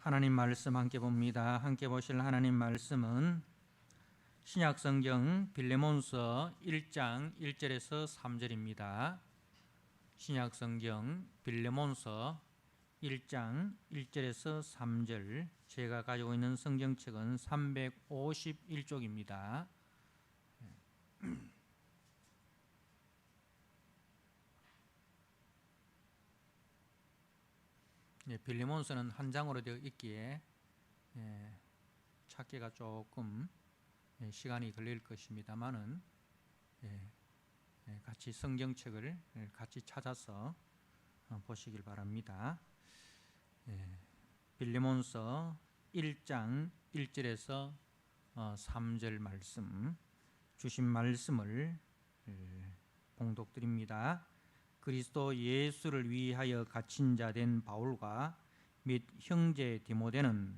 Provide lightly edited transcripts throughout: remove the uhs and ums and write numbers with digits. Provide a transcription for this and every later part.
하나님 말씀 함께 봅니다. 함께 보실 하나님 말씀은 신약성경 빌레몬서 1장 1절에서 3절입니다. 신약성경 빌레몬서 1장 1절에서 3절, 제가 가지고 있는 성경책은 351쪽입니다. 빌레몬서는 한 장으로 되어 있기에 찾기가 조금 시간이 걸릴 것입니다만은 같이 성경책을 같이 찾아서 보시길 바랍니다. 빌레몬서 1장 1절에서 3절 말씀, 주신 말씀을 봉독드립니다. 그리스도 예수를 위하여 갇힌 자 된 바울과 및 형제 디모데는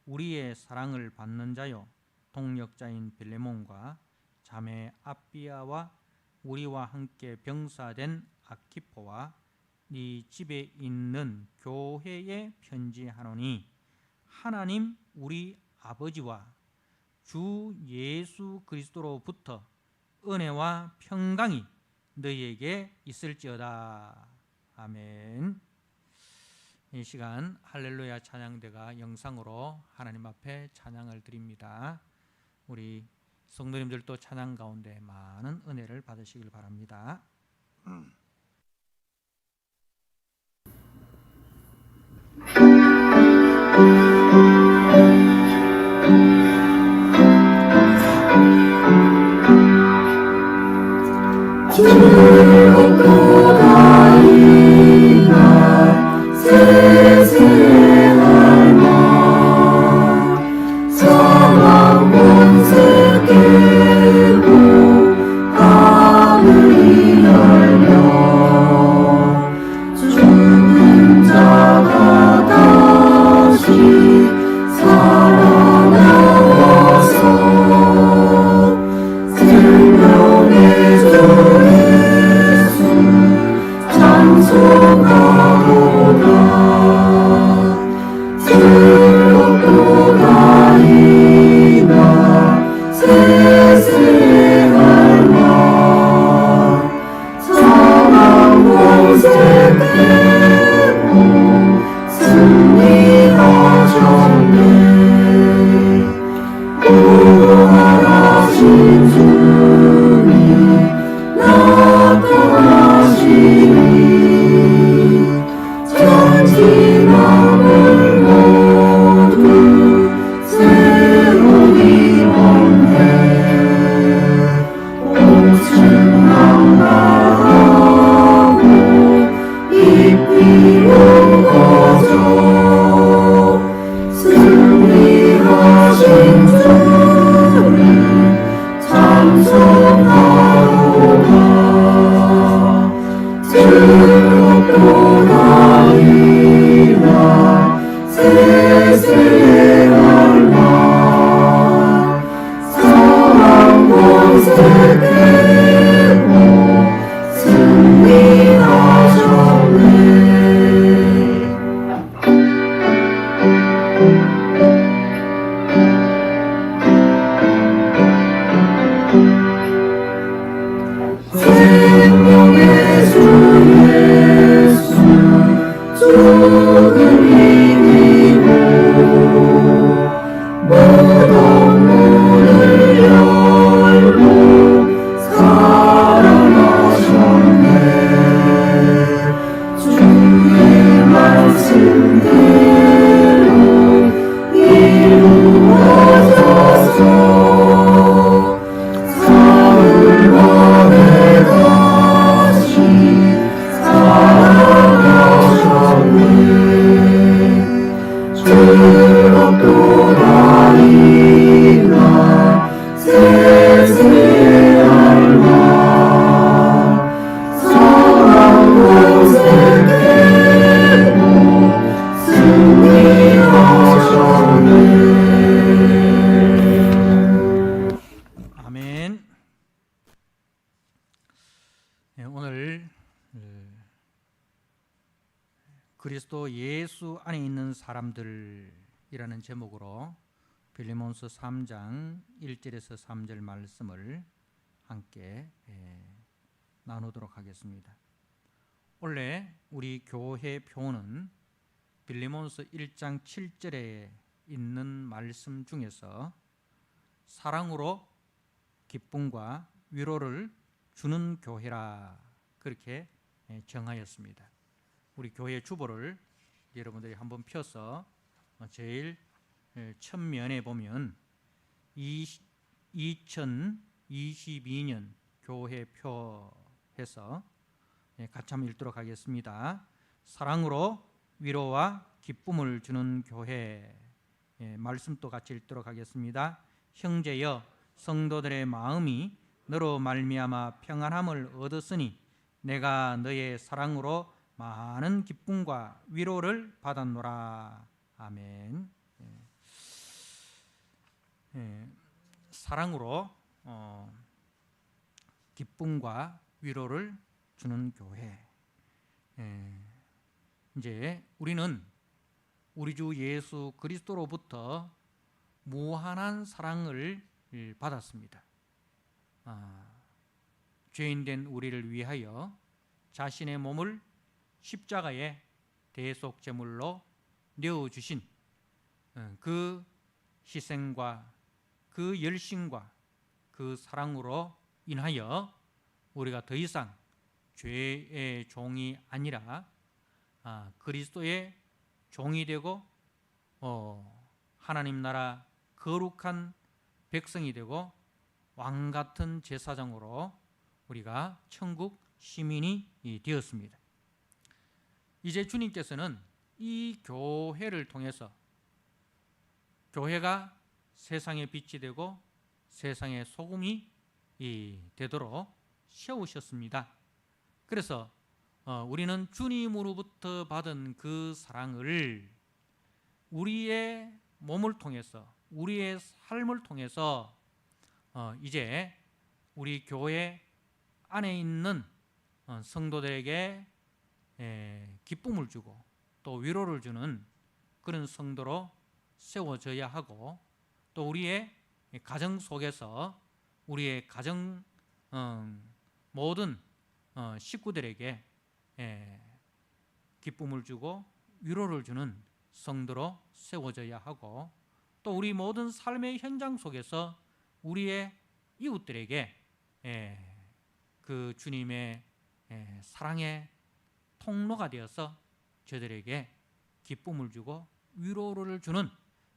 우리의 사랑을 받는 자요 동역자인 빌레몬과 자매 아비아와 우리와 함께 병사된 아키포와 네 집에 있는 교회에 편지하노니, 하나님 우리 아버지와 주 예수 그리스도로부터 은혜와 평강이 너희에게 있을지어다. 아멘. 이 시간 할렐루야 찬양대가 영상으로 하나님 앞에 찬양을 드립니다. 우리 성도님들도 찬양 가운데 많은 은혜를 받으시길 바랍니다. 그리스도 예수 안에 있는 사람들이라는 제목으로 빌리몬서 3장 1절에서 3절 말씀을 함께 나누도록 하겠습니다. 원래 우리 교회 표는 빌리몬서 1장 7절에 있는 말씀 중에서 사랑으로 기쁨과 위로를 주는 교회라 그렇게 정하였습니다. 우리 교회 주보를 여러분들이 한번 펴서 제일 첫면에 보면 2022년 교회표 해서 같이 한번 읽도록 하겠습니다. 사랑으로 위로와 기쁨을 주는 교회, 말씀도 같이 읽도록 하겠습니다. 형제여, 성도들의 마음이 너로 말미암아 평안함을 얻었으니 내가 너의 사랑으로 많은 기쁨과 위로를 받았노라. 아멘. 사랑으로 기쁨과 위로를 주는 교회. 이제 우리는 우리 주 예수 그리스도로부터 무한한 사랑을 받았습니다. 죄인된 우리를 위하여 자신의 몸을 십자가에 대속제물로 내어주신 그 희생과 그 열심과 그 사랑으로 인하여 우리가 더 이상 죄의 종이 아니라 그리스도의 종이 되고 하나님 나라 거룩한 백성이 되고 왕같은 제사장으로 우리가 천국 시민이 되었습니다. 이제 주님께서는 이 교회를 통해서 교회가 세상의 빛이 되고 세상의 소금이 되도록 세우셨습니다. 그래서 우리는 주님으로부터 받은 그 사랑을 우리의 몸을 통해서 우리의 삶을 통해서 이제 우리 교회 안에 있는 성도들에게 기쁨을 주고 또 위로를 주는 그런 성도로 세워져야 하고, 또 우리의 가정 속에서 우리의 가정 모든 식구들에게 기쁨을 주고 위로를 주는 성도로 세워져야 하고, 또 우리 모든 삶의 현장 속에서 우리의 이웃들에게 그 주님의 사랑의 통로가 되어서 저들에게 기쁨을 주고 위로를 주는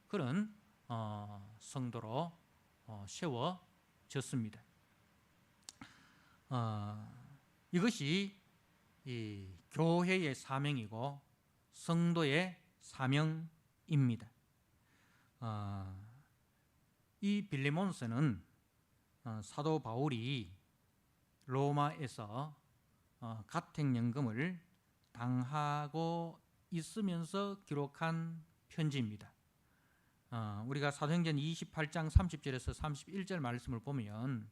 그런 성도로 세워졌습니다. 이것이 이 교회의 사명이고 성도의 사명입니다. 이 빌레몬서는 사도 바울이 로마에서 가택연금을 당하고 있으면서 기록한 편지입니다. 우리가 사도행전 28장 30절에서 31절 말씀을 보면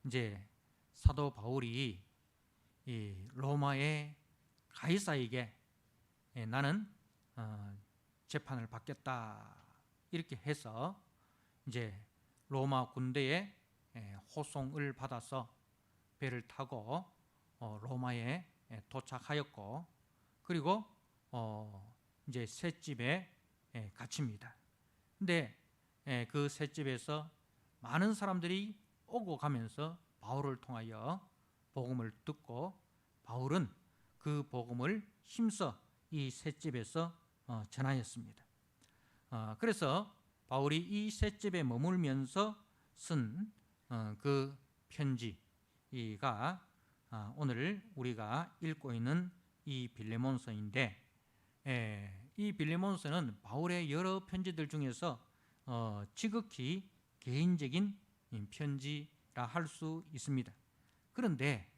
이제 사도 바울이 이 로마의 가이사에게 나는 재판을 받겠다 이렇게 해서 이제 로마 군대의 호송을 받아서 배를 타고 로마에 도착하였고, 그리고 이제 셋집에 갇힙니다. 근데 그 셋집에서 많은 사람들이 오고 가면서 바울을 통하여 복음을 듣고 바울은 그 복음을 힘써 이 셋집에서 전하였습니다. 그래서 바울이 이 셋집에 머물면서 쓴 그 편지가 오늘 우리가 읽고 있는 이 빌레몬서인데, 이 빌레몬서는 바울의 여러 편지들 중에서 지극히 개인적인 편지라 할 수 있습니다. 그런데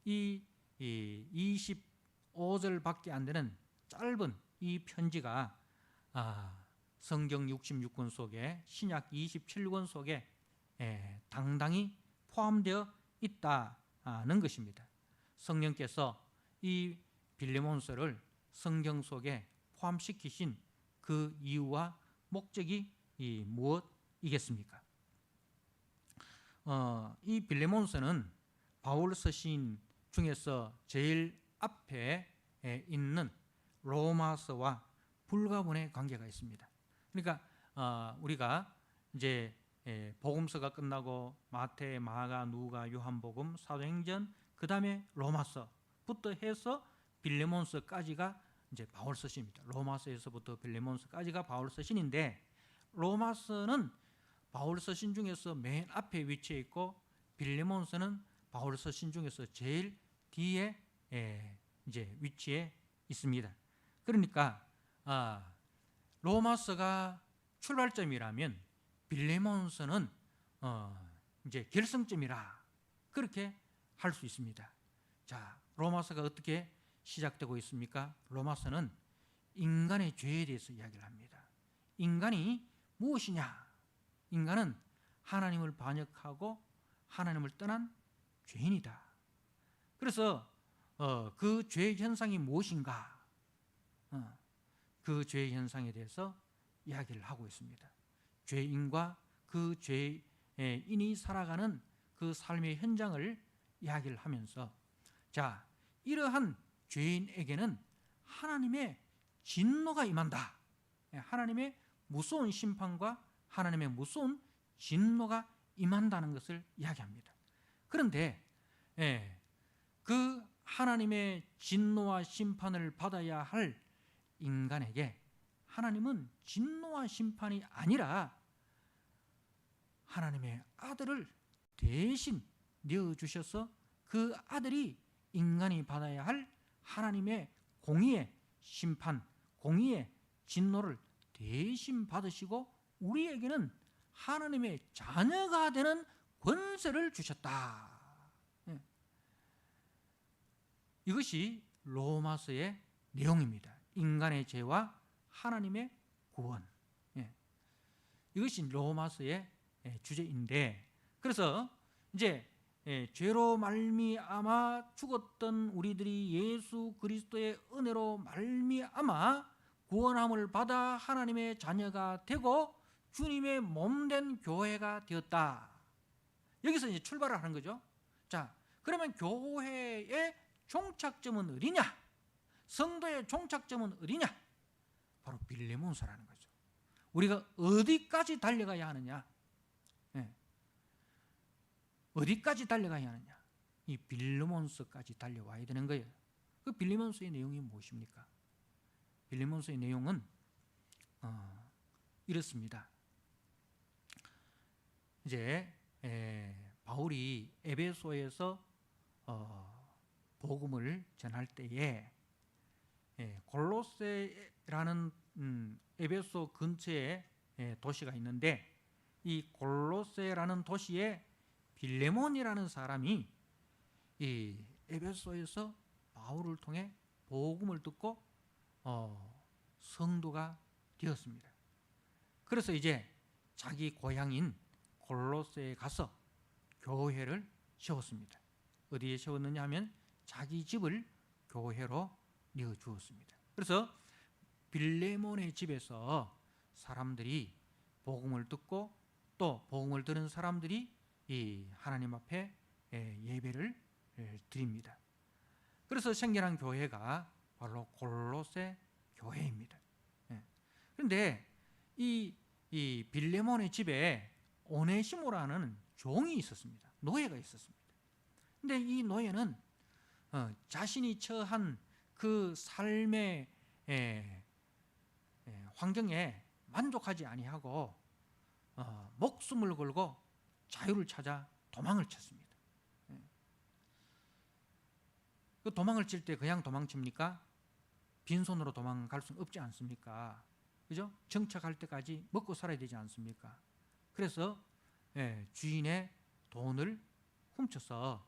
이 25절밖에 안 되는 짧은 이 편지가 성경 66권 속에 신약 27권 속에 당당히 포함되어 있다는 것입니다. 성령께서 이 빌레몬서를 성경 속에 포함시키신 그 이유와 목적이 무엇이겠습니까? 이 빌레몬서는 바울서 시인 중에서 제일 앞에 있는 로마서와 불가분의 관계가 있습니다. 그러니까 우리가 이제 복음서가 끝나고 마태, 마가, 누가, 요한복음, 사도행전, 그 다음에 로마서부터 해서 빌레몬서까지가 이제 바울서 시입니다. 로마서에서부터 빌레몬서까지가 바울서 신인데, 로마서는 바울서 신 중에서 맨 앞에 위치해 있고 빌레몬서는 바울서 신 중에서 제일 뒤에 이제 위치해 있습니다. 그러니까 로마서가 출발점이라면 빌레몬서는 이제 결승점이라 그렇게 할 수 있습니다. 자, 로마서가 어떻게 시작되고 있습니까? 로마서는 인간의 죄에 대해서 이야기를 합니다. 인간이 무엇이냐? 인간은 하나님을 반역하고 하나님을 떠난 죄인이다. 그래서 그 죄의 현상이 무엇인가? 그 죄의 현상에 대해서 이야기를 하고 있습니다. 죄인과 그 죄인이 살아가는 그 삶의 현장을 이야기를 하면서, 자, 이러한 죄인에게는 하나님의 진노가 임한다. 하나님의 무서운 심판과 하나님의 무서운 진노가 임한다는 것을 이야기합니다. 그런데 그 하나님의 진노와 심판을 받아야 할 인간에게 하나님은 진노와 심판이 아니라 하나님의 아들을 대신 내어주셔서 그 아들이 인간이 받아야 할 하나님의 공의의 심판, 공의의 진노를 대신 받으시고 우리에게는 하나님의 자녀가 되는 권세를 주셨다. 이것이 로마서의 내용입니다. 인간의 죄와 하나님의 구원. 이것이 로마서의 주제인데, 그래서 이제 죄로 말미암아 죽었던 우리들이 예수 그리스도의 은혜로 말미암아 구원함을 받아 하나님의 자녀가 되고 주님의 몸된 교회가 되었다. 여기서 이제 출발을 하는 거죠. 자, 그러면 교회의 종착점은 어디냐? 성도의 종착점은 어디냐? 바로 빌레몬서라는 거죠. 우리가 어디까지 달려가야 하느냐? 어디까지 달려가야 하느냐? 이 빌레몬서까지 달려와야 되는 거예요. 그 빌레몬서의 내용이 무엇입니까? 빌레몬서의 내용은 이렇습니다. 이제 바울이 에베소에서 복음을 전할 때에 골로새라는 에베소 근처에 도시가 있는데, 이 골로새라는 도시에 빌레몬이라는 사람이 이 에베소에서 바울을 통해 복음을 듣고 성도가 되었습니다. 그래서 이제 자기 고향인 골로새에 가서 교회를 세웠습니다. 어디에 세웠느냐 하면 자기 집을 교회로 내어주었습니다. 그래서 빌레몬의 집에서 사람들이 복음을 듣고 또 복음을 들은 사람들이 이 하나님 앞에 예배를 드립니다. 그래서 생겨난 교회가 바로 골로새 교회입니다. 그런데 이 빌레몬의 집에 오네시모라는 종이 있었습니다. 노예가 있었습니다. 그런데 이 노예는 자신이 처한 그 삶의 환경에 만족하지 아니하고 목숨을 걸고 자유를 찾아 도망을 쳤습니다. 그 도망을 칠 때 그냥 도망칩니까? 빈손으로 도망갈 수는 없지 않습니까? 그죠? 정착할 때까지 먹고 살아야 되지 않습니까? 그래서 주인의 돈을 훔쳐서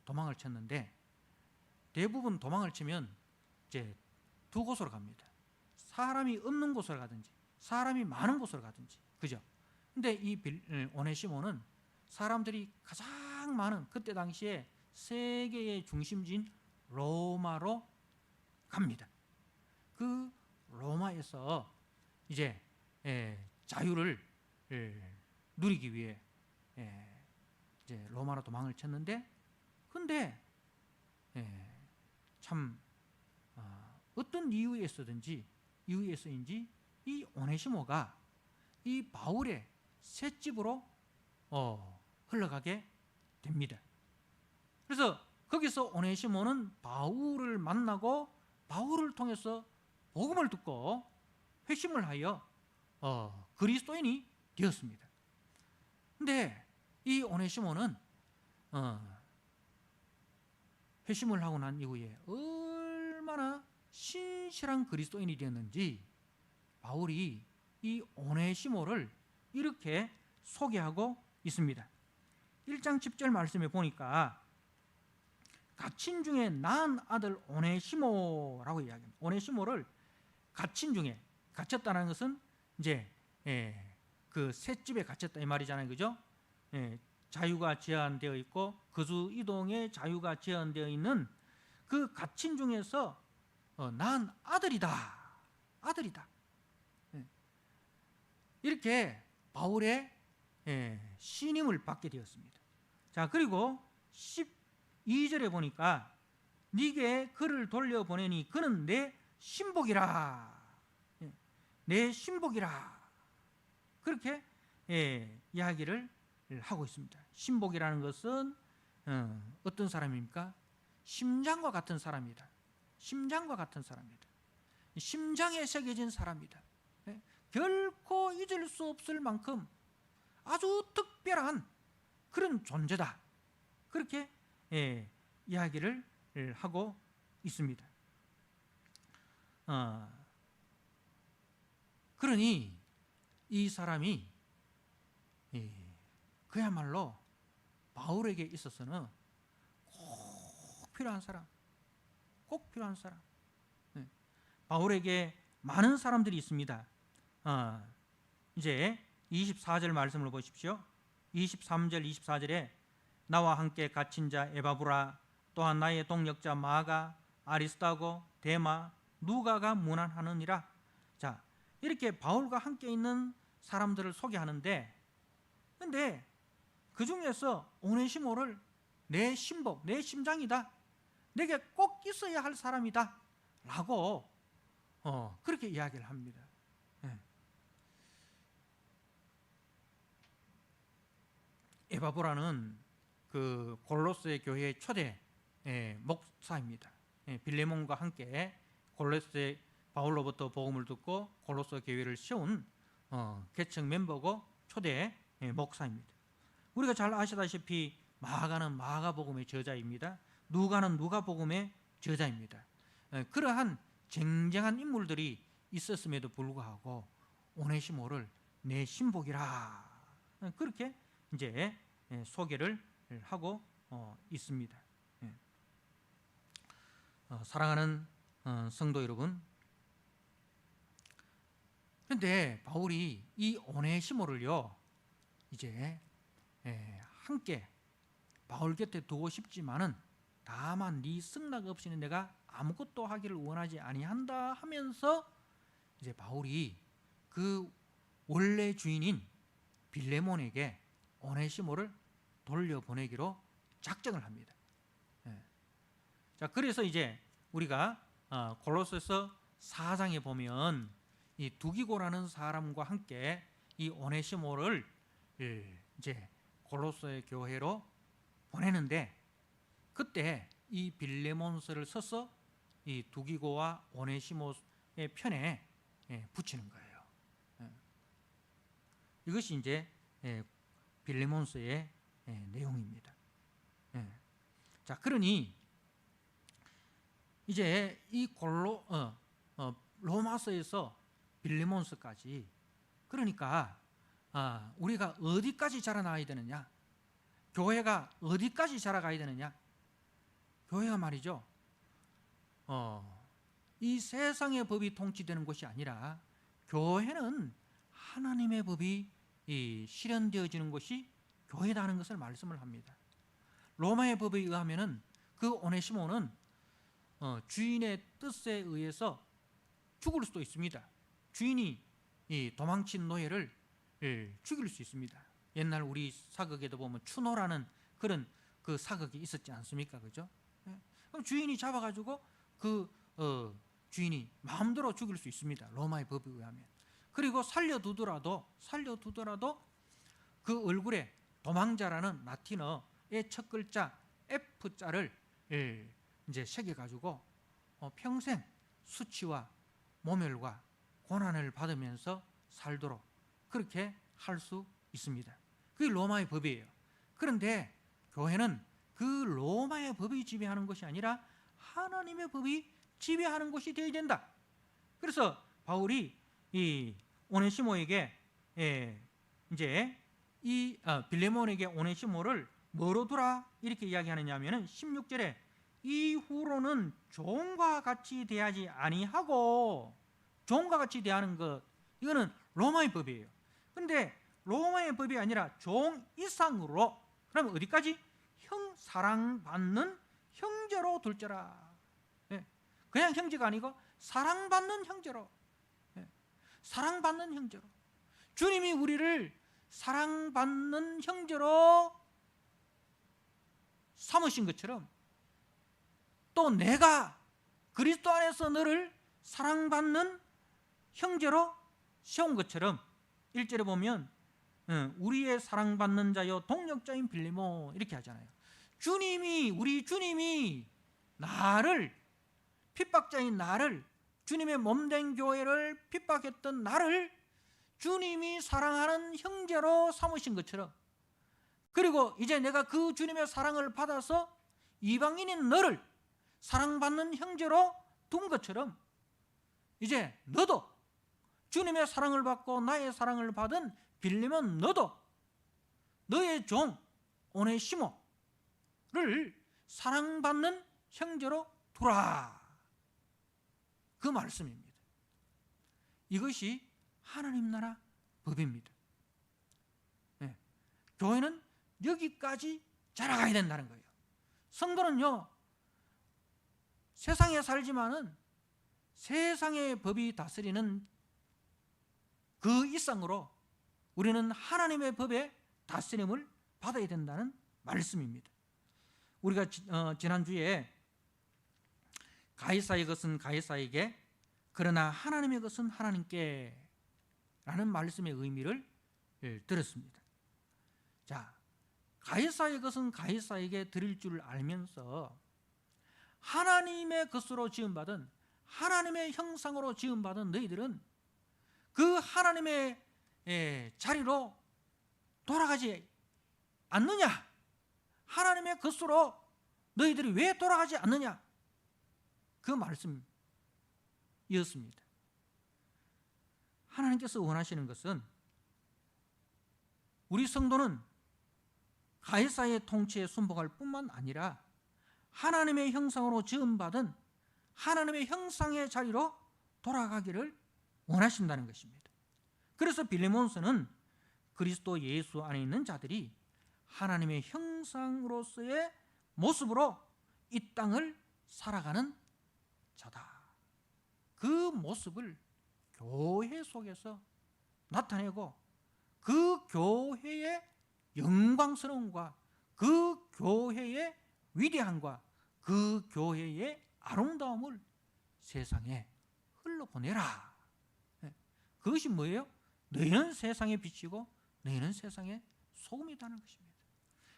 도망을 쳤는데, 대부분 도망을 치면 이제 두 곳으로 갑니다. 사람이 없는 곳으로 가든지 사람이 많은 곳으로 가든지, 그죠? 근데 이 오네시모는 사람들이 가장 많은, 그때 당시에 세계의 중심지인 로마로 갑니다. 그 로마에서 이제 자유를 누리기 위해 이제 로마로 도망을 쳤는데, 근데 참 어떤 이유에서인지 이 오네시모가 이 바울의 셋집으로 흘러가게 됩니다. 그래서 거기서 오네시모는 바울을 만나고 바울을 통해서 복음을 듣고 회심을 하여 그리스도인이 되었습니다. 근데 이 오네시모는 회심을 하고 난 이후에 얼마나 신실한 그리스도인이 되었는지 바울이 이 오네시모를 이렇게 소개하고 있습니다. 1장 10절 말씀에 보니까 갇힌 중에 낳은 아들 오네시모라고 이야기합니다. 오네시모를 갇힌 중에, 갇혔다는 것은 이제 그 셋집에 갇혔다 이 말이잖아요, 그죠? 자유가 제한되어 있고 거주 이동의 자유가 제한되어 있는 그 갇힌 중에서 낳은 아들이다. 이렇게 바울의 신임을 받게 되었습니다. 자, 그리고 12절에 보니까 네게 그를 돌려보내니 그는 내 신복이라. 내 신복이라. 그렇게 이야기를 하고 있습니다. 신복이라는 것은 어떤 사람입니까? 심장과 같은 사람이다. 심장과 같은 사람이다. 심장에 새겨진 사람이다. 결코 잊을 수 없을 만큼 아주 특별한 그런 존재다. 그렇게 이야기를 하고 있습니다. 그러니 이 사람이 그야말로 바울에게 있어서는 꼭 필요한 사람, 꼭 필요한 사람. 바울에게 많은 사람들이 있습니다. 이제 24절 말씀을 보십시오. 23절 24절에 나와 함께 갇힌 자 에바브라, 또한 나의 동역자 마가, 아리스타고, 데마, 누가가 문안하느니라. 자, 이렇게 바울과 함께 있는 사람들을 소개하는데, 근데 그 중에서 오네시모를 내 신복, 내 심장이다, 내게 꼭 있어야 할 사람이다 라고 그렇게 이야기를 합니다. 에바브라는 그 골로새 교회의 초대 목사입니다. 빌레몬과 함께 골로새 바울로부터 복음을 듣고 골로새 교회를 세운 개척 멤버고 초대 목사입니다. 우리가 잘 아시다시피 마가는 마가복음의 저자입니다. 누가는 누가복음의 저자입니다. 그러한 쟁쟁한 인물들이 있었음에도 불구하고 오네시모를 내 신복이라 그렇게 이제 소개를 하고 있습니다. 사랑하는 성도 여러분, 그런데 바울이 이 오네시모를요 이제 함께 바울 곁에 두고 싶지만은 다만 네 승낙 없이는 내가 아무것도 하기를 원하지 아니한다 하면서 이제 바울이 그 원래 주인인 빌레몬에게 오네시모를 돌려보내기로 작정을 합니다. 자, 그래서 이제 우리가 골로새서 4장에 보면 이 두기고라는 사람과 함께 이 오네시모를 이제 골로새 교회로 보내는데, 그때 이 빌레몬서를 써서 이 두기고와 오네시모의 편에 붙이는 거예요. 이것이 이제 빌레몬서의 내용입니다. 자, 그러니 이제 이 로마서에서 빌레몬서까지, 그러니까 우리가 어디까지 자라나야 되느냐, 교회가 어디까지 자라가야 되느냐. 교회가 말이죠, 이 세상의 법이 통치되는 것이 아니라 교회는 하나님의 법이 실현되어지는 것이 교회다는 것을 말씀을 합니다. 로마의 법에 의하면은 그 오네시모는 주인의 뜻에 의해서 죽을 수도 있습니다. 주인이 이 도망친 노예를 죽일 수 있습니다. 옛날 우리 사극에도 보면 추노라는 그런 그 사극이 있었지 않습니까? 그죠? 그럼 주인이 잡아가지고 주인이 마음대로 죽일 수 있습니다. 로마의 법에 의하면. 그리고 살려두더라도 그 얼굴에 도망자라는 라틴어의 첫 글자 F자를 이제 새겨가지고 평생 수치와 모멸과 고난을 받으면서 살도록 그렇게 할 수 있습니다. 그게 로마의 법이에요. 그런데 교회는 그 로마의 법이 지배하는 것이 아니라 하나님의 법이 지배하는 것이 되어야 된다. 그래서 바울이 이 오네시모에게 이제 이 빌레몬에게 오네시모를 뭐로 두라 이렇게 이야기하느냐 하면은 16절에 이후로는 종과 같이 대하지 아니하고, 종과 같이 대하는 것, 이거는 로마의 법이에요. 근데 로마의 법이 아니라 종 이상으로, 그러면 어디까지? 사랑받는 형제로 둘째라. 그냥 형제가 아니고 사랑받는 형제로, 사랑받는 형제로. 주님이 우리를 사랑받는 형제로 삼으신 것처럼 또 내가 그리스도 안에서 너를 사랑받는 형제로 세운 것처럼 1절에 보면 우리의 사랑받는 자여 동력자인 빌레몬 이렇게 하잖아요. 우리 주님이 나를, 핍박자인 나를, 주님의 몸된 교회를 핍박했던 나를 주님이 사랑하는 형제로 삼으신 것처럼, 그리고 이제 내가 그 주님의 사랑을 받아서 이방인인 너를 사랑받는 형제로 둔 것처럼 이제 너도 주님의 사랑을 받고 나의 사랑을 받은 빌레몬, 너도 너의 종 오네시모를 사랑받는 형제로 두라, 그 말씀입니다. 이것이 하나님 나라 법입니다. 교회는 여기까지 자라가야 된다는 거예요. 성도는요, 세상에 살지만은 세상의 법이 다스리는 그 이상으로 우리는 하나님의 법의 다스림을 받아야 된다는 말씀입니다. 우리가 지난주에 가이사의 것은 가이사에게, 그러나 하나님의 것은 하나님께 라는 말씀의 의미를 들었습니다. 자, 가이사의 것은 가이사에게 드릴 줄 알면서 하나님의 것으로 지음받은, 하나님의 형상으로 지음받은 너희들은 그 하나님의 자리로 돌아가지 않느냐? 하나님의 것으로 너희들이 왜 돌아가지 않느냐? 그 말씀이었습니다. 하나님께서 원하시는 것은 우리 성도는 가이사의 통치에 순복할 뿐만 아니라 하나님의 형상으로 지음받은 하나님의 형상의 자리로 돌아가기를 원하신다는 것입니다. 그래서 빌레몬서는 그리스도 예수 안에 있는 자들이 하나님의 형상으로서의 모습으로 이 땅을 살아가는 자다, 그 모습을 교회 속에서 나타내고 그 교회의 영광스러움과 그 교회의 위대함과 그 교회의 아름다움을 세상에 흘러보내라. 그것이 뭐예요? 너희는 세상의 빛이고 너희는 세상의 소금이라는 것입니다.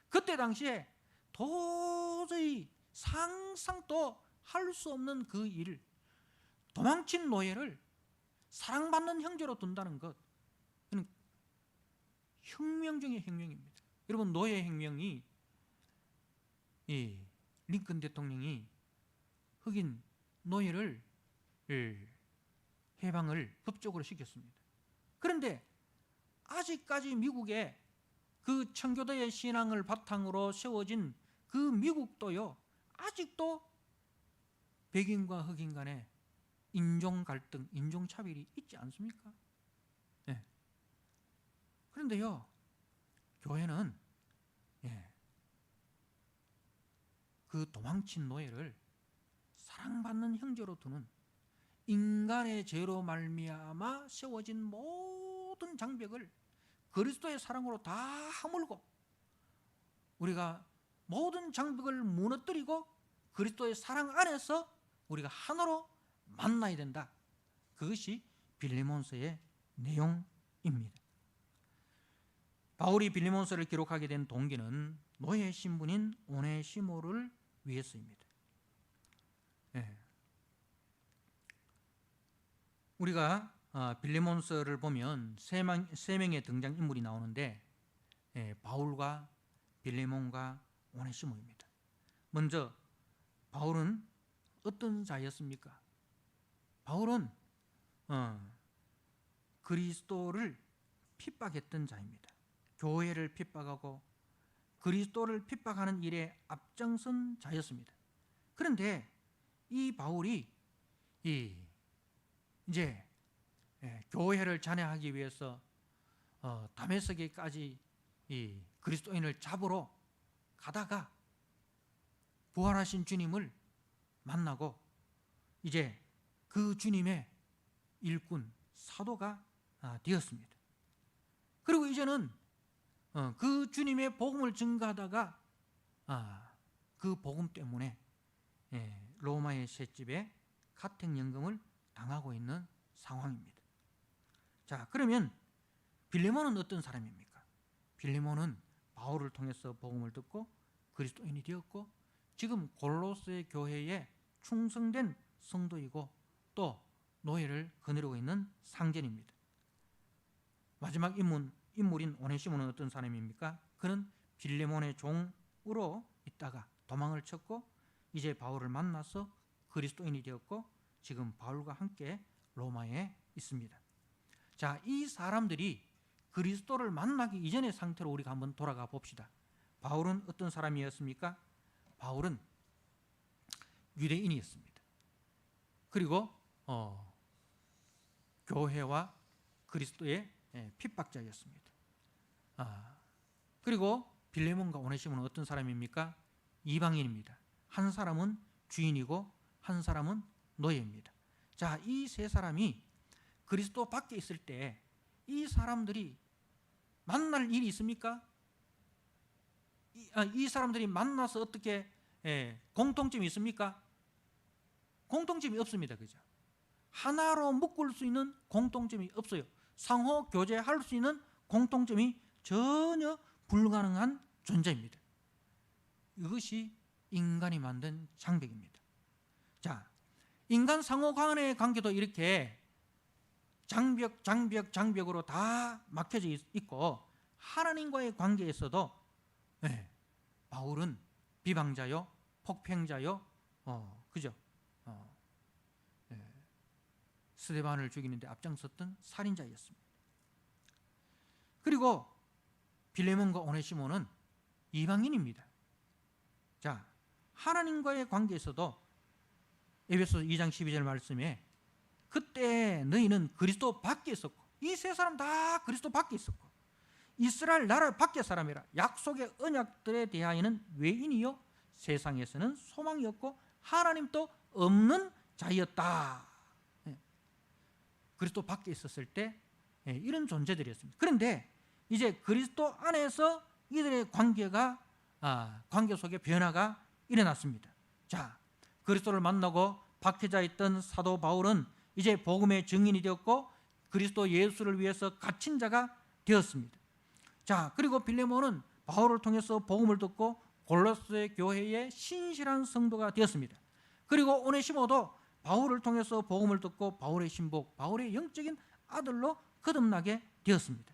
그때 당시에 도저히 상상도 할 수 없는 그 일을, 도망친 노예를 사랑받는 형제로 둔다는 것, 그는 혁명 중의 혁명입니다. 여러분, 노예 혁명이, 링컨 대통령이 흑인 노예를 해방을 법적으로 시켰습니다. 그런데 아직까지 미국의 그 청교도의 신앙을 바탕으로 세워진 그 미국도요, 아직도 백인과 흑인 간에 인종 갈등, 인종 차별이 있지 않습니까? 네. 그런데요, 교회는 그 도망친 노예를 사랑받는 형제로 두는 인간의 죄로 말미암아 세워진 모든 장벽을 그리스도의 사랑으로 다 허물고 우리가 모든 장벽을 무너뜨리고 그리스도의 사랑 안에서 우리가 하나로 만나야 된다. 그것이 빌레몬서의 내용입니다. 바울이 빌레몬서를 기록하게 된 동기는 노예 신분인 오네시모를 위해서입니다. 네. 우리가 빌레몬서를 보면 세 명의 등장인물이 나오는데 바울과 빌레몬과 오네시모입니다. 먼저 바울은 어떤 자였습니까? 바울은 그리스도를 핍박했던 자입니다. 교회를 핍박하고 그리스도를 핍박하는 일에 앞장선 자였습니다. 그런데 이 바울이 이제 교회를 잔해하기 위해서 다메섹에까지 이 그리스도인을 잡으러 가다가 부활하신 주님을 만나고 이제 그 주님의 일꾼 사도가 되었습니다. 그리고 이제는 그 주님의 복음을 증거하다가 그 복음 때문에 로마의 셋집에 가택연금을 당하고 있는 상황입니다. 자, 그러면 빌레몬은 어떤 사람입니까? 빌레몬은 바울을 통해서 복음을 듣고 그리스도인이 되었고 지금 골로새 교회에 충성된 성도이고 또 노예를 거느리고 있는 상전입니다. 마지막 인물인 오네시모는 어떤 사람입니까? 그는 빌레몬의 종으로 있다가 도망을 쳤고 이제 바울을 만나서 그리스도인이 되었고 지금 바울과 함께 로마에 있습니다. 자, 이 사람들이 그리스도를 만나기 이전의 상태로 우리가 한번 돌아가 봅시다. 바울은 어떤 사람이었습니까? 바울은 유대인이었습니다. 그리고 교회와 그리스도의 핍박자였습니다. 그리고 빌레몬과 오네시모는 어떤 사람입니까? 이방인입니다. 한 사람은 주인이고 한 사람은 노예입니다. 자, 이 세 사람이 그리스도 밖에 있을 때 이 사람들이 만날 일이 있습니까? 이 사람들이 만나서 어떻게 공통점이 있습니까? 공통점이 없습니다. 그죠? 하나로 묶을 수 있는 공통점이 없어요. 상호 교제할 수 있는 공통점이 전혀 불가능한 존재입니다. 이것이 인간이 만든 장벽입니다. 자, 인간 상호 간의 관계도 이렇게 장벽으로 다 막혀져 있고 하나님과의 관계에서도 바울은 비방자요, 폭행자요, 그죠? 스데반을 죽이는데 앞장섰던 살인자였습니다. 그리고 빌레몬과 오네시모는 이방인입니다. 자, 하나님과의 관계에서도 에베소서 2장 12절 말씀에 그때 너희는 그리스도 밖에 있었고 이 세 사람 다 그리스도 밖에 있었고 이스라엘 나라 밖의 사람이라 약속의 언약들에 대하여는 외인이요 세상에서는 소망이 없고 하나님도 없는 자였다. 그리스도 밖에 있었을 때 이런 존재들이었습니다. 그런데 이제 그리스도 안에서 이들의 관계 속에 변화가 일어났습니다. 자, 그리스도를 만나고 박해자 있던 사도 바울은 이제 복음의 증인이 되었고 그리스도 예수를 위해서 갇힌 자가 되었습니다. 자, 그리고 빌레몬은 바울을 통해서 복음을 듣고 골로새 교회의 신실한 성도가 되었습니다. 그리고 오네시모도 바울을 통해서 복음을 듣고 바울의 신복, 바울의 영적인 아들로 거듭나게 되었습니다.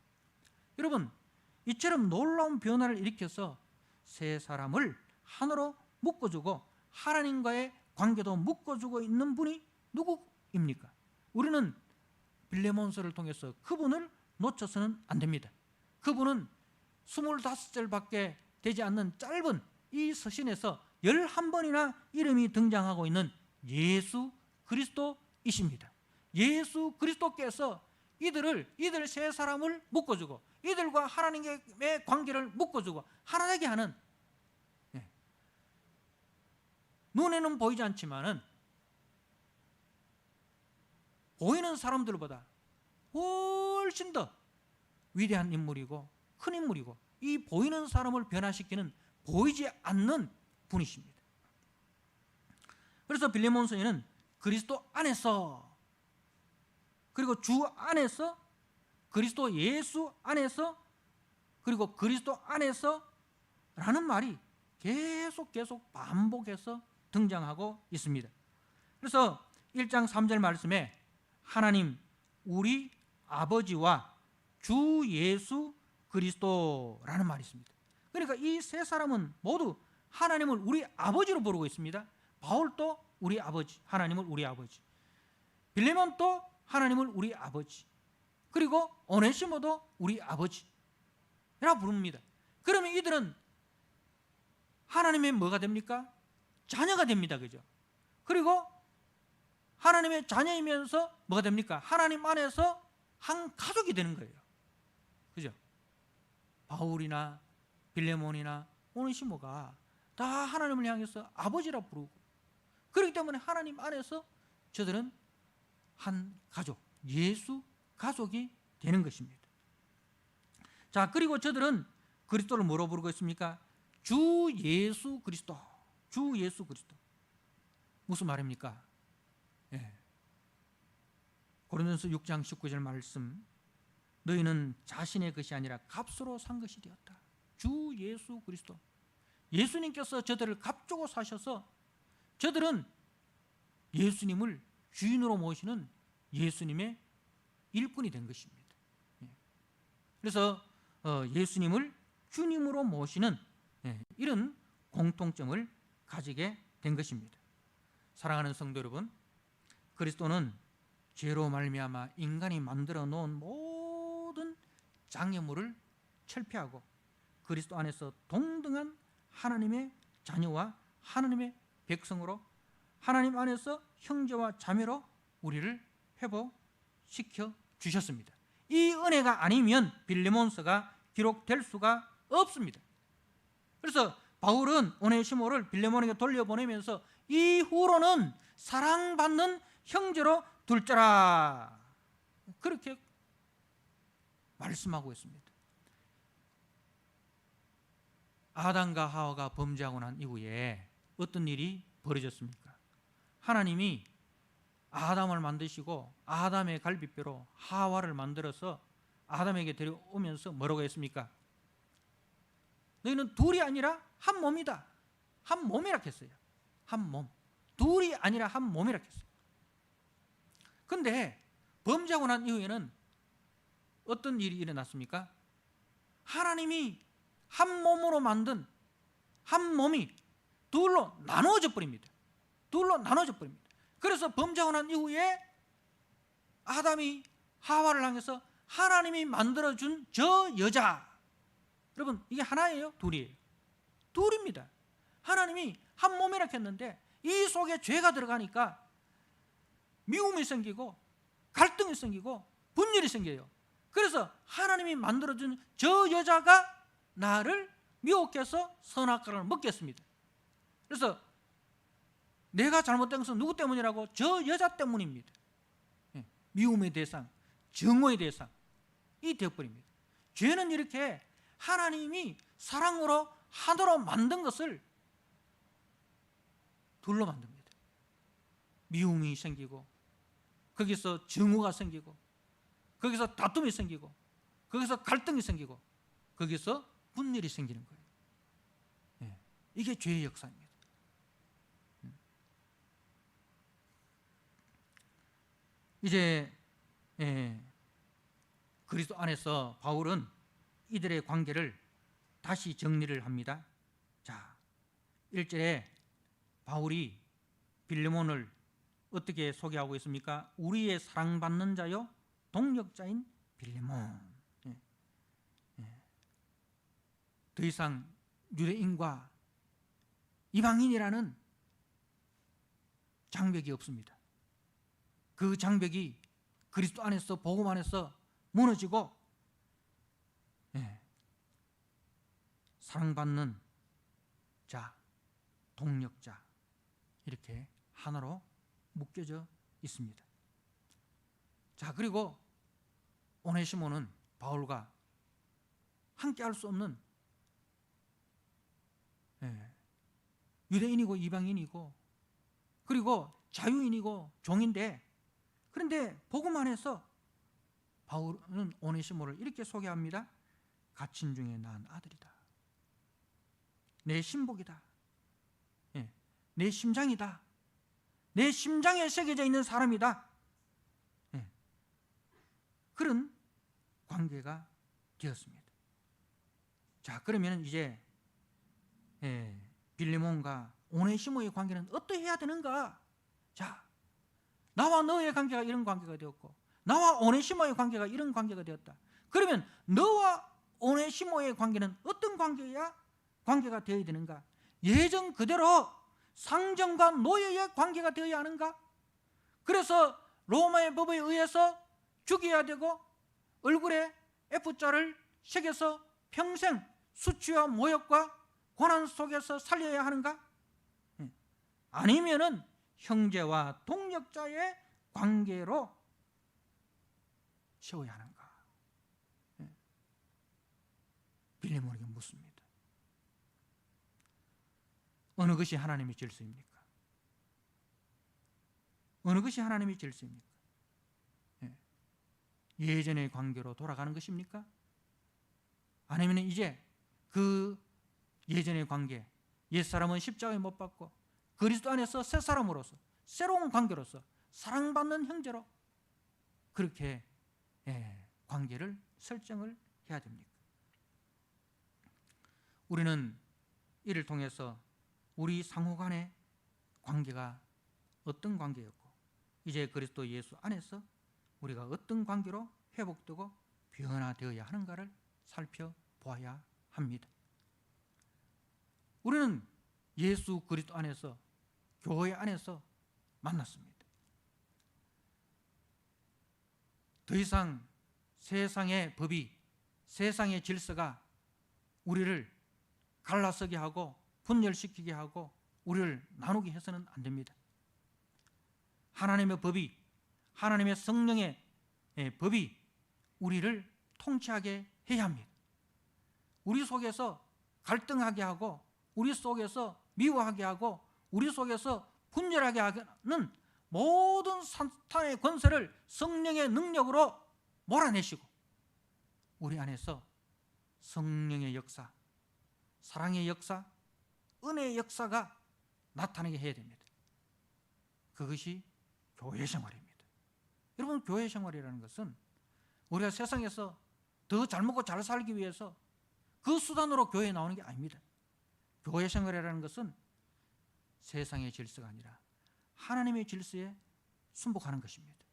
여러분, 이처럼 놀라운 변화를 일으켜서 세 사람을 하나로 묶어주고 하나님과의 관계도 묶어주고 있는 분이 누구입니까? 우리는 빌레몬서를 통해서 그분을 놓쳐서는 안 됩니다. 그분은 25절밖에 되지 않는 짧은 이 서신에서 11번이나 이름이 등장하고 있는 예수 그리스도이십니다. 예수 그리스도께서 이들 세 사람을 묶어주고 이들과 하나님의 관계를 묶어주고 하나되게 하는, 눈에는 보이지 않지만은 보이는 사람들보다 훨씬 더 위대한 인물이고 큰 인물이고 이 보이는 사람을 변화시키는 보이지 않는 분이십니다. 그래서 빌레몬서에는 그리스도 안에서, 그리고 주 안에서, 그리스도 예수 안에서, 그리고 그리스도 안에서 라는 말이 계속 반복해서 등장하고 있습니다. 그래서 1장 3절 말씀에 하나님 우리 아버지와 주 예수 그리스도라는 말이 있습니다. 그러니까 이 세 사람은 모두 하나님을 우리 아버지로 부르고 있습니다. 바울도 우리 아버지, 하나님을 우리 아버지, 빌레몬도 하나님을 우리 아버지, 그리고 오네시모도 우리 아버지라고 부릅니다. 그러면 이들은 하나님의 뭐가 됩니까? 자녀가 됩니다. 그죠? 그리고 하나님의 자녀이면서 뭐가 됩니까? 하나님 안에서 한 가족이 되는 거예요. 그죠? 바울이나 빌레몬이나 오네시모가 다 하나님을 향해서 아버지라 부르고, 그렇기 때문에 하나님 안에서 저들은 한 가족, 예수 가족이 되는 것입니다. 자, 그리고 저들은 그리스도를 뭐로 부르고 있습니까? 주 예수 그리스도. 주 예수 그리스도. 무슨 말입니까? 고린도전서 6장 19절 말씀, 너희는 자신의 것이 아니라 값으로 산 것이 되었다. 주 예수 그리스도. 예수님께서 저들을 값주고 사셔서 저들은 예수님을 주인으로 모시는 예수님의 일꾼이 된 것입니다. 그래서 예수님을 주님으로 모시는 이런 공통점을 가지게 된 것입니다. 사랑하는 성도 여러분, 그리스도는 죄로 말미암아 인간이 만들어 놓은 모든 장애물을 철폐하고 그리스도 안에서 동등한 하나님의 자녀와 하나님의 백성으로 하나님 안에서 형제와 자매로 우리를 회복시켜 주셨습니다. 이 은혜가 아니면 빌레몬서가 기록될 수가 없습니다. 그래서 바울은 오네시모를 빌레몬에게 돌려보내면서 이후로는 사랑받는 형제로 둘자라, 그렇게 말씀하고 있습니다. 아담과 하와가 범죄하고 난 이후에 어떤 일이 벌어졌습니까? 하나님이 아담을 만드시고 아담의 갈비뼈로 하와를 만들어서 아담에게 데려오면서 뭐라고 했습니까? 너희는 둘이 아니라 한 몸이다. 한 몸이라 했어요. 한 몸. 둘이 아니라 한 몸이라 했어요. 그런데 범죄하고 난 이후에는 어떤 일이 일어났습니까? 하나님이 한 몸으로 만든 한 몸이 둘로 나누어져 버립니다. 둘로 나누어져 버립니다. 그래서 범죄하고 난 이후에 아담이 하와를 향해서 하나님이 만들어준 저 여자, 여러분 이게 하나예요? 둘이에요? 둘입니다. 하나님이 한 몸이라 했는데 이 속에 죄가 들어가니까 미움이 생기고 갈등이 생기고 분열이 생겨요. 그래서 하나님이 만들어준 저 여자가 나를 미혹해서 선악과를 먹겠습니다. 그래서 내가 잘못된 것은 누구 때문이라고? 저 여자 때문입니다. 미움의 대상, 증오의 대상이 되어버립니다. 죄는 이렇게 하나님이 사랑으로 하나로 만든 것을 둘로 만듭니다. 미움이 생기고 거기서 증오가 생기고 거기서 다툼이 생기고 거기서 갈등이 생기고 거기서 분열이 생기는 거예요. 이게 죄의 역사입니다. 이제 그리스도 안에서 바울은 이들의 관계를 다시 정리를 합니다. 자, 1절에 바울이 빌레몬을 어떻게 소개하고 있습니까? 우리의 사랑받는 자요 동력자인 빌레몬. 더 이상 유대인과 이방인이라는 장벽이 없습니다. 그 장벽이 그리스도 안에서 복음 안에서 무너지고 사랑받는 자, 동력자 이렇게 하나로 묶여져 있습니다. 자, 그리고 오네시모는 바울과 함께 할 수 없는 유대인이고 이방인이고 그리고 자유인이고 종인데, 그런데 복음 안에서 바울은 오네시모를 이렇게 소개합니다. 갇힌 중에 낳은 아들이다. 내 신복이다. 내 심장이다. 내 심장에 새겨져 있는 사람이다. 그런 관계가 되었습니다. 자, 그러면 이제 빌레몬과 오네시모의 관계는 어떠해야 되는가? 자, 나와 너의 관계가 이런 관계가 되었고 나와 오네시모의 관계가 이런 관계가 되었다. 그러면 너와 오네시모의 관계는 어떤 관계가 되어야 되는가? 예전 그대로 상정과 노예의 관계가 되어야 하는가? 그래서 로마의 법에 의해서 죽여야 되고 얼굴에 F자를 새겨서 평생 수치와 모욕과 고난 속에서 살려야 하는가? 아니면은 형제와 동력자의 관계로 세워야 하는가? 빌레몬에게 묻습니다. 어느 것이 하나님의 질서입니까? 어느 것이 하나님의 질서입니까? 예전의 관계로 돌아가는 것입니까? 아니면 이제 그 예전의 관계, 옛사람은 십자가에 못 박고 그리스도 안에서 새 사람으로서 새로운 관계로서 사랑받는 형제로 그렇게 관계를 설정을 해야 됩니까? 우리는 이를 통해서 우리 상호 간의 관계가 어떤 관계였고 이제 그리스도 예수 안에서 우리가 어떤 관계로 회복되고 변화되어야 하는가를 살펴보아야 합니다. 우리는 예수 그리스도 안에서 교회 안에서 만났습니다. 더 이상 세상의 법이 세상의 질서가 우리를 갈라서게 하고 분열시키게 하고 우리를 나누게 해서는 안 됩니다. 하나님의 법이 하나님의 성령의 법이 우리를 통치하게 해야 합니다. 우리 속에서 갈등하게 하고 우리 속에서 미워하게 하고 우리 속에서 분열하게 하는 모든 사탄의 권세를 성령의 능력으로 몰아내시고 우리 안에서 성령의 역사, 사랑의 역사, 은혜의 역사가 나타나게 해야 됩니다. 그것이 교회 생활입니다. 여러분, 교회 생활이라는 것은 우리가 세상에서 더 잘 먹고 잘 살기 위해서 그 수단으로 교회에 나오는 게 아닙니다. 교회 생활이라는 것은 세상의 질서가 아니라 하나님의 질서에 순복하는 것입니다.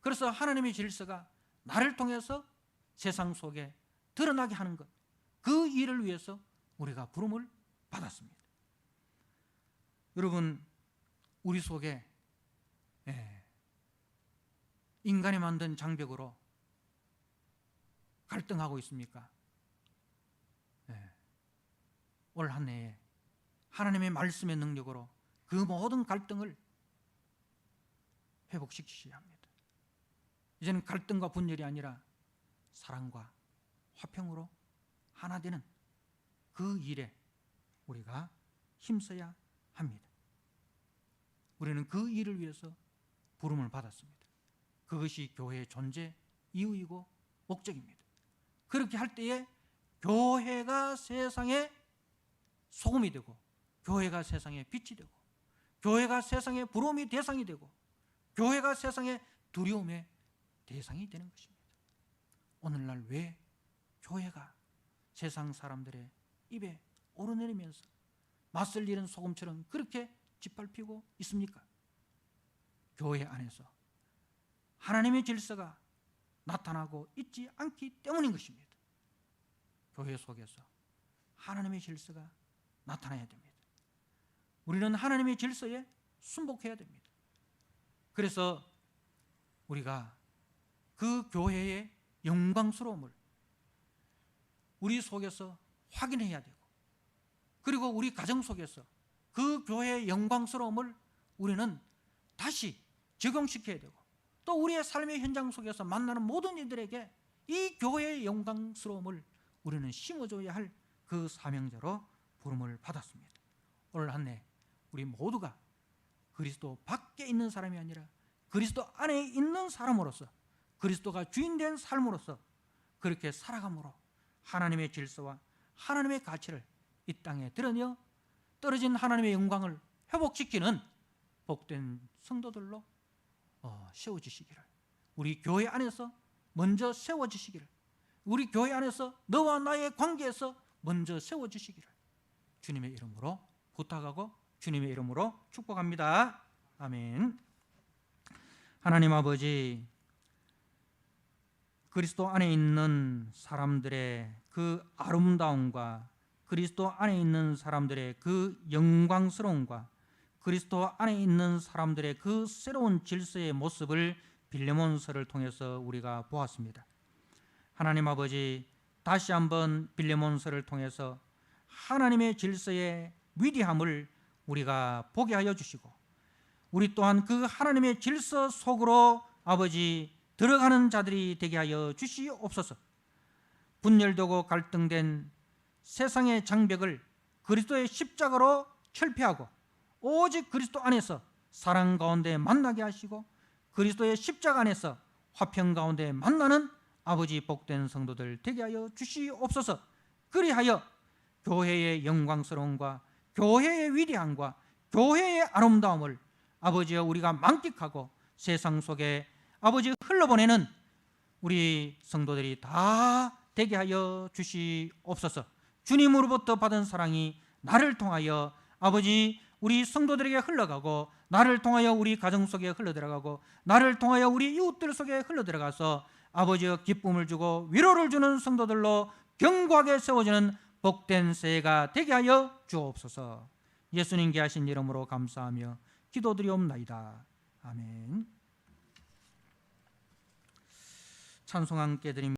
그래서 하나님의 질서가 나를 통해서 세상 속에 드러나게 하는 것, 그 일을 위해서 우리가 부름을 받았습니다. 여러분, 우리 속에 인간이 만든 장벽으로 갈등하고 있습니까? 올 한 해에 하나님의 말씀의 능력으로 그 모든 갈등을 회복시키셔야 합니다. 이제는 갈등과 분열이 아니라 사랑과 화평으로 하나 되는 그 일에 우리가 힘써야 합니다. 우리는 그 일을 위해서 부름을 받았습니다. 그것이 교회의 존재 이유이고 목적입니다. 그렇게 할 때에 교회가 세상의 소금이 되고 교회가 세상의 빛이 되고 교회가 세상의 부러움의 대상이 되고 교회가 세상의 두려움의 대상이 되는 것입니다. 오늘날 왜 교회가 세상 사람들의 입에 오르내리면서 맞설 일은 소금처럼 그렇게 짓밟히고 있습니까? 교회 안에서 하나님의 질서가 나타나고 있지 않기 때문인 것입니다. 교회 속에서 하나님의 질서가 나타나야 됩니다. 우리는 하나님의 질서에 순복해야 됩니다. 그래서 우리가 그 교회의 영광스러움을 우리 속에서 확인해야 되고 그리고 우리 가정 속에서 그 교회의 영광스러움을 우리는 다시 적용시켜야 되고 또 우리의 삶의 현장 속에서 만나는 모든 이들에게 이 교회의 영광스러움을 우리는 심어줘야 할 그 사명자로 부름을 받았습니다. 오늘 한 해 우리 모두가 그리스도 밖에 있는 사람이 아니라 그리스도 안에 있는 사람으로서, 그리스도가 주인된 삶으로서 그렇게 살아감으로 하나님의 질서와 하나님의 가치를 이 땅에 드러내어 떨어진 하나님의 영광을 회복시키는 복된 성도들로 세워지시기를, 우리 교회 안에서 먼저 세워지시기를, 우리 교회 안에서 너와 나의 관계에서 먼저 세워지시기를 주님의 이름으로 부탁하고 주님의 이름으로 축복합니다. 아멘. 하나님 아버지, 그리스도 안에 있는 사람들의 그 아름다움과 그리스도 안에 있는 사람들의 그 영광스러움과 그리스도 안에 있는 사람들의 그 새로운 질서의 모습을 빌레몬서를 통해서 우리가 보았습니다. 하나님 아버지, 다시 한번 빌레몬서를 통해서 하나님의 질서의 위대함을 우리가 보게 하여 주시고, 우리 또한 그 하나님의 질서 속으로 아버지 들어가는 자들이 되게 하여 주시옵소서. 분열되고 갈등된 세상의 장벽을 그리스도의 십자가로 철폐하고 오직 그리스도 안에서 사랑 가운데 만나게 하시고, 그리스도의 십자가 안에서 화평 가운데 만나는 아버지 복된 성도들 되게 하여 주시옵소서. 그리하여 교회의 영광스러움과 교회의 위대함과 교회의 아름다움을 아버지여 우리가 만끽하고 세상 속에 아버지 흘러보내는 우리 성도들이 다 되게 하여 주시옵소서. 주님으로부터 받은 사랑이 나를 통하여 아버지 우리 성도들에게 흘러가고, 나를 통하여 우리 가정 속에 흘러들어가고, 나를 통하여 우리 이웃들 속에 흘러들어가서 아버지여 기쁨을 주고 위로를 주는 성도들로 견고하게 세워지는 복된 새해가 되게 하여 주옵소서. 예수님께 하신 이름으로 감사하며 기도드리옵나이다. 아멘. 찬송 함께 드립니다.